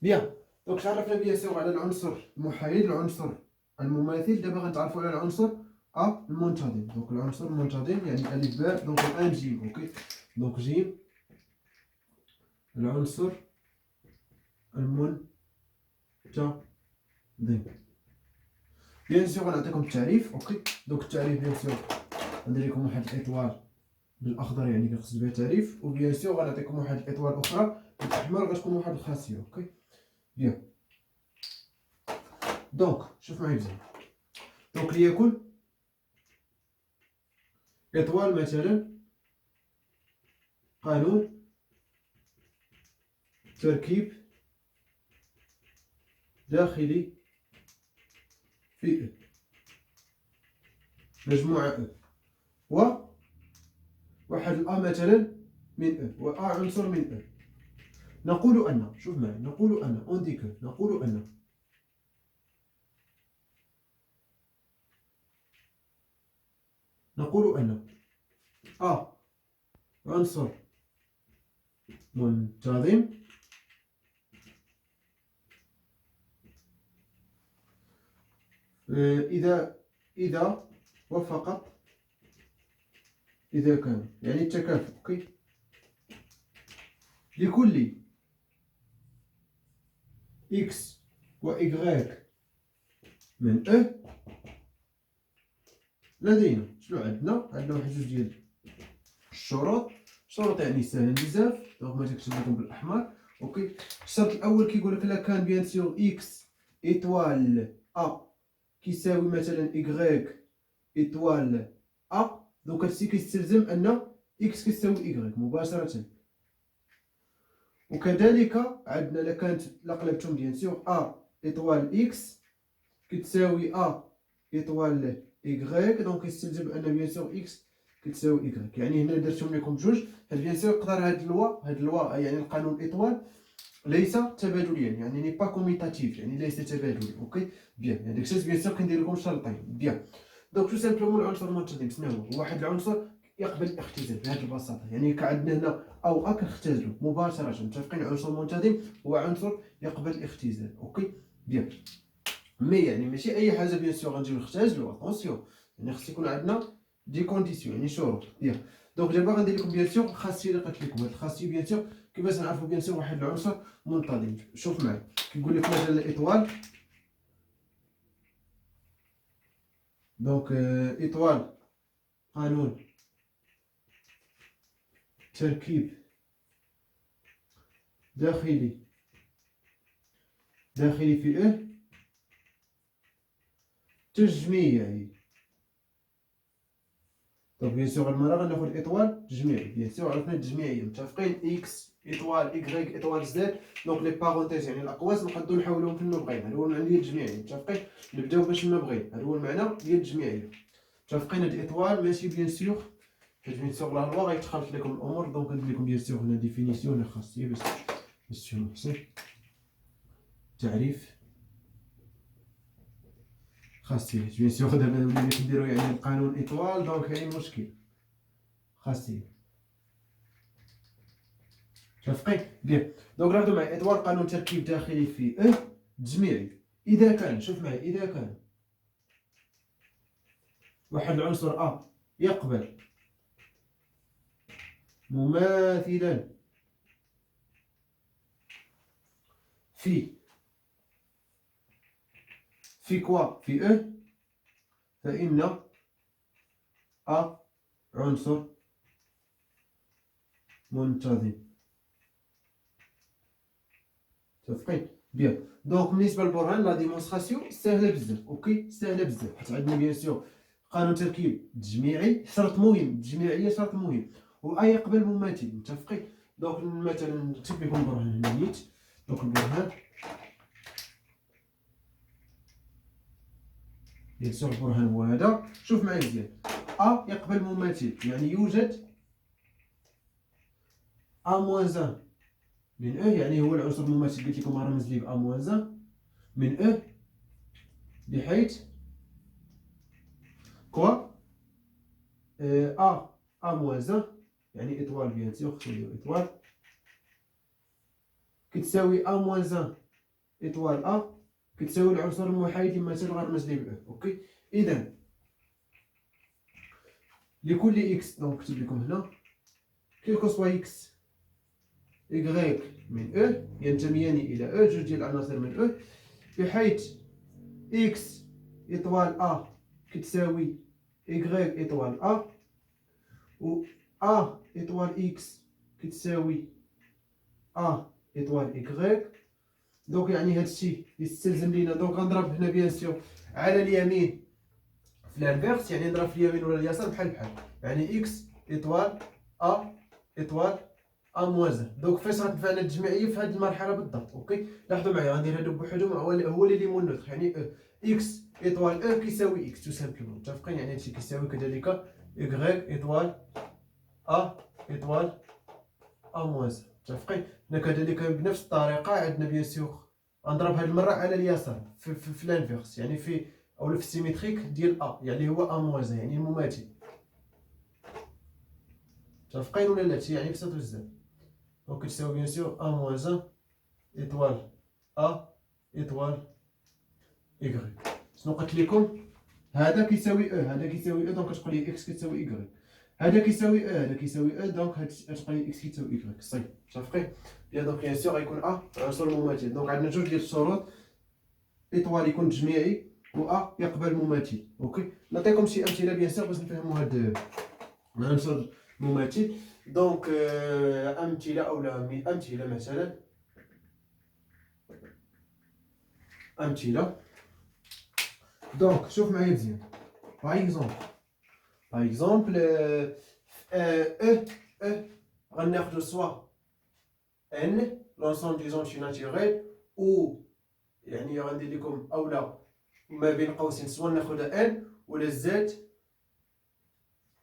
بيان. دونك تعرفنا بيان سور على العنصر المحايد، العنصر المماثل. دابا غنتعرفوا على العنصر ا المنتظم. دونك العنصر المنتظم يعني الف باء، دونك الان جيم. اوكي، دونك جيم العنصر المنتظم. بيان سور غنعطيكم التعريف. اوكي، دونك التعريف بيان سور غندير لكم واحد الاطوال بالاخضر يعني كنقصد بها تعريف، وبيان سور غنعطيكم واحد الاطوال اخرى بالاحمر غتكون واحد الخاصيه. اوكي بيان. دونك شوف معايا مزيان. دونك ليكن اطوال مثلا قانون تركيب داخلي في مجموعة و واحد الأ مثلا من و عنصر من نقول أن، شوف معي، نقول أن نقول أن عنصر منتظم إذا وفقط إذا كان يعني التكافؤ. أوكي، لكل إكس و إكغيك من لدينا شنو عندنا واحد جوج ديال الشروط. الشروط يعني ساهل بزاف، دونك ما تكتب لكم بالاحمر. اوكي، الشرط الاول كيقول لك لا كان بيان سور اكس ايطوال ا كيساوي مثلا ايغريك ايطوال ا، دونك هادشي كيستلزم ان اكس كيساوي ايغريك مباشره. وكذلك عندنا لا كانت لا قلبتهم بيان سور ا ايطوال اكس كتساوي ا ايطوال إيكغيك، دونك يستلزم أن بيان سور إكس كتساوي إيكغيك. يعني هنا درتهم لكم بجوج. هاد بيان سور يقدر هاد اللوا يعني القانون الإطوال ليس تبادليا، يعني ني با كوميتاتيف، يعني ليس تبادلي. أوكي بيان، يعني داكشي بيان سور كندير لكم شرطين. بيان، دونك تو سامبلومون العنصر المنتظم شنو هو؟ واحد العنصر يقبل الاختزال بهذه البساطة. يعني كعندنا هنا أو أ كنختزلو مباشرة، متفقين؟ عنصر منتظم هو عنصر يقبل الاختزال. أوكي بيان، مي يعني ماشي اي حاجه بيان سور غنجيو نختزلو، اتونسيون، يعني خص يكون عندنا دي كونديسيون يعني شروط. ياك دونك دابا غندير لكم بيان سور الخاصيه اللي قلت لكم. هاد الخاصيه بيان سور كيفاش نعرفوا بيان سور واحد العنصر منتظم. شوف معايا، كيقول لك مثلا الاطوال، دونك اطوال قانون تركيب داخلي في تجميعي. دونك بيان سور المره غناخد اطوال تجميعي. بيان سور عرفنا التجميعيه، متفقين؟ اكس اطوال ايكغيك اطوال زد، دونك لي بارونتيز يعني الاقواس نقدروا نحولوهم فين ما بغينا. هذا هو المعنى ديال التجميعيه، متفقين؟ نبداو باش ما بغينا، هذا هو المعنى ديال التجميعيه، متفقين؟ هاد الاطوال ماشي بيان سور، حيت بيان سور لا لوا غيتخلط لكم الامور. دونك ندير لكم بيان سور هنا ديفينيسيون خاصيه باش تفهموا حسن. تعريف خاصيه بيان سور دابا ولينا كنديروا يعني القانون اطوال، دونك يعني مشكل خاصيه، متفقين؟ بيان، دونك لاحظوا معايا اطوال قانون تركيب داخلي في تجميعي اذا كان، شوف معايا، اذا كان واحد العنصر ا يقبل مماثلا في كوا في فإن ا عنصر منتظم. متفقين؟ بيان، دونك بالنسبه للبرهان لا ديمونستراسيون سهله بزاف. اوكي سهله بزاف، حيت عندنا بيان سور قانون تركيب تجميعي، شرط مهم، التجميعيه شرط مهم، و ا يقبل مماثل. متفقين؟ دونك مثلا نكتب لكم البرهان هنا نيت. دونك البرهان بيان سور البرهان هو هذا. شوف معايا مزيان، ا يقبل مماثل يعني يوجد ا موان ان من يعني هو العنصر المماثل. قلت لكم رمز ليه ب ا موان ان من بحيث كوا ا موان ان يعني اطوال بيان سور، خصنا نديرو اطوال كتساوي ا موان ان ايطوال ا كتساوي العنصر المحايد اللي مثلا غنرمز ليه ب او. اوكي، اذا لكل اكس، دونك نكتب لكم هنا كيلكو سوا اكس إيكغيك من أو ينتميان إلى أو، جوج ديال العناصر من أو، بحيث إكس إطوال أ كتساوي إيكغيك إطوال أ، و أ إطوال إكس كتساوي أ إطوال إيكغيك. دونك يعني هادشي يستلزم لينا، دونك غنضرب هنا بيان سور على اليمين في الانفيرس، يعني نضرب في اليمين ولا اليسار بحال بحال، يعني إكس إطوال أ إطوال ا موازن. دونك فاش غتنفعنا التجميعيه في هذه المرحله بالضبط. اوكي، لاحظوا معايا غندير هادو بوحدهم، هو اللي ليمون نوتر، يعني اكس ايطوال او كيساوي اكس تو سامبلومون، متفقين؟ يعني هادشي كيساوي كذلك ايكغيك ايطوال ا ايطوال ا موازن، متفقين؟ هنا كذلك بنفس الطريقه عندنا بيان سور غنضرب هاد المره على اليسار في الانفيرس، يعني في اولا في السيميتريك ديال ا، يعني هو ا موازن يعني المماثل، متفقين ولا لا؟ هادشي يعني بسيط بزاف. دونك كتساوي بيان سور ا موازن ايطوال ا ايطوال ايكغيك. شنو قلت لكم؟ هذا كيساوي او، هذا كيساوي او، دونك كتبقى لي اكس كتساوي ايكغيك. هذا كيساوي او، هذا كيساوي او، دونك غتبقى لي اكس كيساوي ايكغيك. صافي، متفقين؟ بيان دونك بيان سور غيكون ا عنصر مماثل. دونك عندنا جوج ديال الشروط، ايطوال يكون تجميعي و ا يقبل مماثل. اوكي، نعطيكم شي امثله بيان سور باش نفهموا هاد العنصر مماثل. دونك امثله اولا امثله مثلا، امثله. دونك شوف معايا مزيان. باغ اكزومبل غناخدو سوا ان لونسومبل دي زونتي ناتوريل، او يعني غندير لكم اولا ما بين قوسين سوا ناخدها ان ولا زد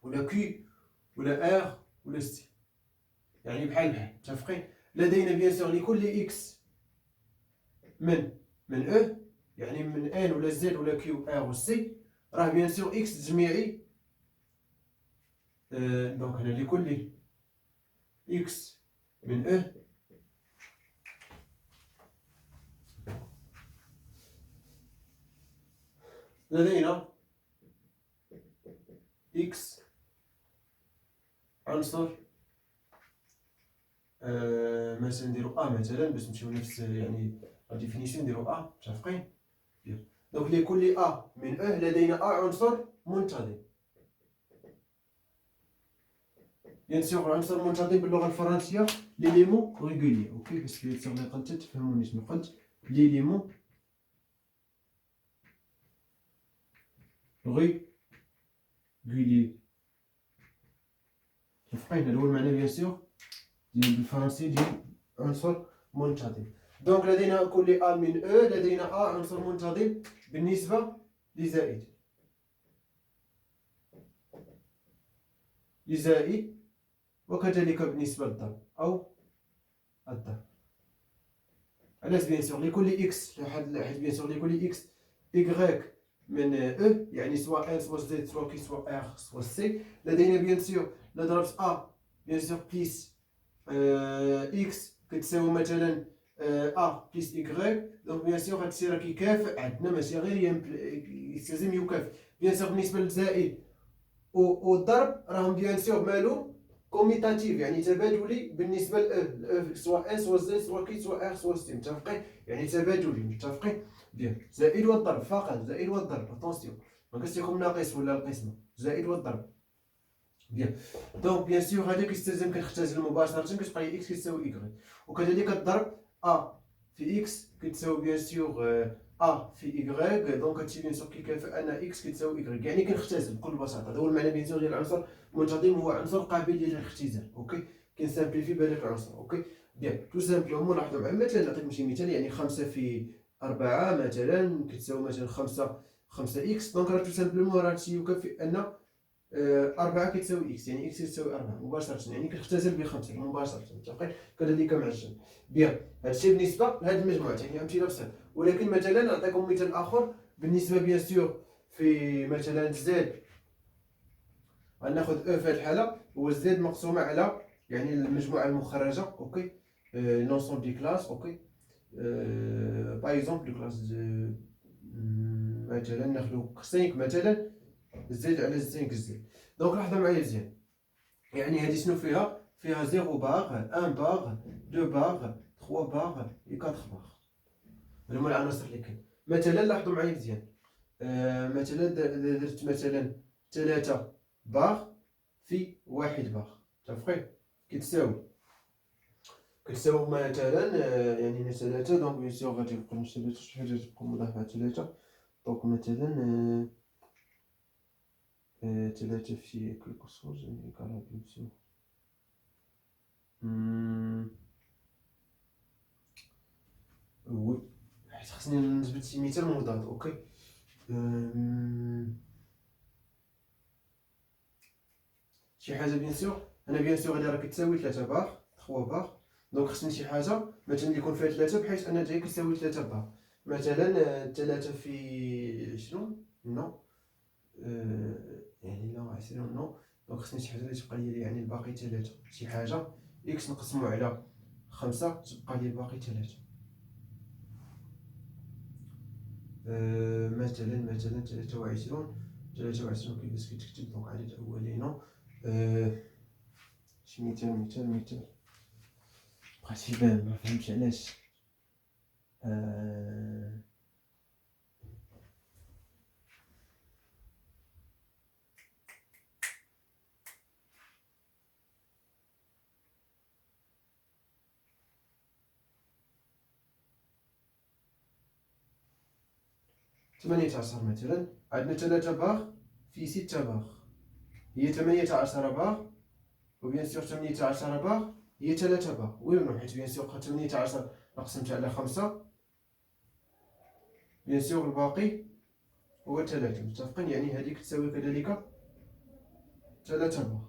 ولا كي ولا ار ولا سي، يعني بحال بحال، متفقين؟ لدينا بيان سور لكل اكس من او، يعني من ان ولا زد ولا كيو ار و سي، راه بيان سور اكس تجميعي. دونك هنا لكل اكس من او لدينا اكس عنصر مثلا نديرو ا مثلا باش نمشيو نفس يعني ديفينيسيون، نديرو ا، متفقين؟ دونك لكل ا من او لدينا ا عنصر منتظم. بيان سور العنصر المنتظم باللغه الفرنسيه ليليمون ريغولي. اوكي، باش بيان سور ما قلت تفهموني شنو قلت، ليليمون ريغولي، متفقين؟ هذا هو المعنى بيان سور ديال بالفرنسي ديال عنصر منتظم. دونك لدينا كل ا من او لدينا ا عنصر منتظم بالنسبه لزائد وكذلك بالنسبه للضرب او الضرب. علاش؟ بيان سور لكل اكس، حيت بيان سور لكل اكس ايكغيك من او، يعني سواء ان سواء زد سواء كي سواء ار سواء سي، لدينا بيان سور لا ضربت ا بيان سور بليس اكس كتساوي مثلا ا بليس ايكغيك، دونك بيان سور هادشي راه كيكافئ عندنا، ماشي غير يستلزم يكافئ. بيان سور بالنسبه للزائد والضرب راهم بيان سور مالو كوميتاتيف، يعني تبادلي بالنسبه ل سواء ان سواء زد سواء كي سواء ار سواء سي، متفقين؟ يعني تبادلي، متفقين؟ بيان، زائد والضرب فقط، زائد والضرب، اتونسيون ما قلتش لكم ناقص ولا القسمه، زائد والضرب. بيان، دونك بيان سور هذا كيستلزم كنختزل مباشره، كتبقى لي اكس كتساوي ايكغيك، وكذلك الضرب ا في اكس كتساوي بيان سور ا في ايكغيك، دونك هادشي بيان سور كيكافئ ان اكس كتساوي ايكغيك، يعني كنختزل بكل بساطه. هذا هو المعنى بيان سور ديال العنصر المنتظم، هو عنصر قابل للاختزال. اوكي، كنسامبليفي بهذاك العنصر. اوكي، بيان، تو سامبلومون لاحظوا معايا مثلا، نعطيكم شي مثال، يعني 5 في 4 مثلا كتساوي مثلا 5 اكس، دونك راه تو سامبلومون راه هادشي يكافئ ان 4 كتساوي اكس، يعني اكس كتساوي 4 مباشرة، يعني كنختزل بخمسة مباشرة، متفقين؟ كذلك مع الجمع. بيان، هادشي بالنسبة لهاد المجموعات، يعني أمثلة بسيطة. ولكن مثلا نعطيكم مثال آخر بالنسبة بيان سور في مثلا زد، غناخد او في هاد الحالة هو زد مقسومة على يعني المجموعة المخرجة. اوكي، لونسومبل دي كلاس. اوكي، باغ اكزومبل كلاس مثلا ناخدو 5 مثلا زد على 5 زد. دونك لاحظوا معايا مزيان، يعني هادي شنو فيها؟ فيها 0 باغ 1 باغ 2 باغ 3 باغ و 4 باغ، هما العناصر اللي كاين. مثلا لاحظوا معايا مزيان، مثلا درت مثلا 3 باغ في 1 باغ متفقين كتساوي مثلا يعني 3. دونك بيان سور غادي يبقى 3 شي حاجه تبقى مضاعفة 3. دونك مثلا 3 في كلكو صوج يعني يقرا بيان سور وي، حيت خصني نثبت شي مثال مضاد. اوكي شي حاجه بيان سور، انا بيان سور هادي راه كتساوي 3 باغ 3 باغ. دونك خصني شي حاجه مثلا اللي يكون فيها 3 بحيث ان جاي كتساوي 3 باغ. مثلا 3 في 20 نو، يعني لا 20 نو. دونك خصني شي حاجه اللي تبقى لي يعني الباقي 3، شي حاجه اكس نقسمو على 5 تبقى لي الباقي 3. مثلا 23 كيفاش كيتكتب؟ دونك عدد اولين شي مثال بقات يبان ما فهمتش علاش. 18 مثلا عندنا 3 باغ في 6 باغ هي 18 باغ، وبيان سور 18 باغ هي 3 باغ. وي ولا حيت بيان سور 18 قسمت على 5 بيان سور الباقي هو 3 متفقين، يعني هذيك تساوي كذلك 3 باغ.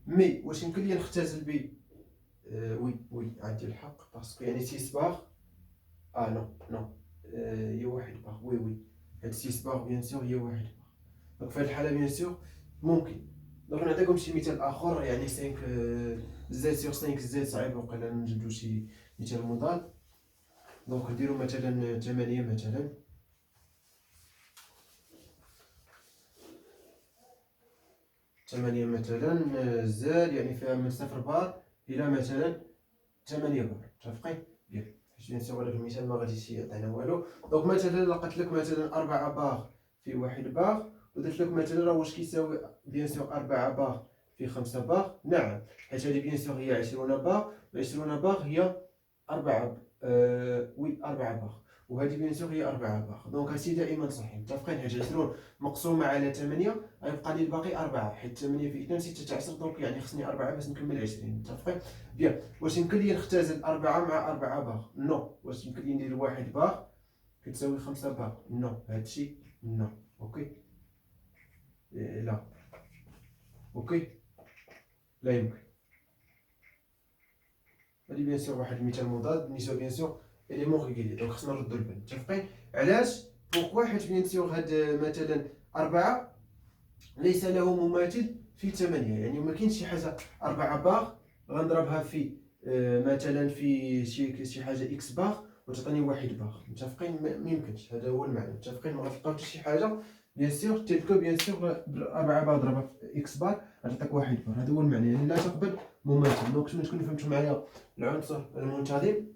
مي واش يمكن لي نختزل ب وي عندي الحق باسكو يعني 6 باغ نو هي 1 باغ. وي هاد 6 باغ بيان سور هي 1 باغ. دونك في هاد الحاله بيان سور ممكن. دونك نعطيكم شي مثال اخر، يعني 5 زائد سور 5 زائد صعيب وقيلا نجبدو شي مثال مضاد. دونك نديرو مثلا 8 مثلا 8 مثلا زاد يعني فيها من 0 بار الى مثلا 8 بار متفقين. بيان حيت بيان سور هذاك المثال ما غاديش يعطينا والو. دونك مثلا لقيت لك مثلا 4 باغ في 1 باغ، ودرت لك مثلا راه واش كيساوي بيان سور 4 باغ في 5 باغ. نعم حيت هذه بيان سور هي 20 باغ، 20 باغ هي 4 وي 4 باغ، وهذه بيان سور هي 4 باغ. دونك هادشي دائما صحيح متفقين، حيت 20 مقسومه على 8 غيبقى لي الباقي 4، حيت 8 في 2 16. دونك يعني خصني 4 باش نكمل 20 متفقين. بيان واش يمكن لي نختزل 4 مع 4 باغ؟ نو. واش يمكن لي ندير 1 باغ كتساوي 5 باغ؟ نو هادشي نو. اوكي لا اوكي لا يمكن. هادي بيان سور واحد المثال مضاد بالنسبه بيان سور اليمون ريغولي. دونك خصنا نردو البال متفقين. علاش؟ بوركوا؟ حيت بيان سور هاد مثلا 4 ليس له مماثل في 8، يعني ما كاينش شي حاجه 4 باغ غنضربها في مثلا في شي حاجه اكس باغ وتعطيني 1 باغ متفقين. ما يمكنش، هذا هو المعنى متفقين. ما غتلقاو حتى شي حاجه بيان سور تلك بيان سور 4 باغ ضربها في اكس باغ غتعطيك 1 باغ، هذا هو المعنى، يعني لا تقبل مماثل. دونك نتمنى تكونوا فهمتوا معايا العنصر المنتظم.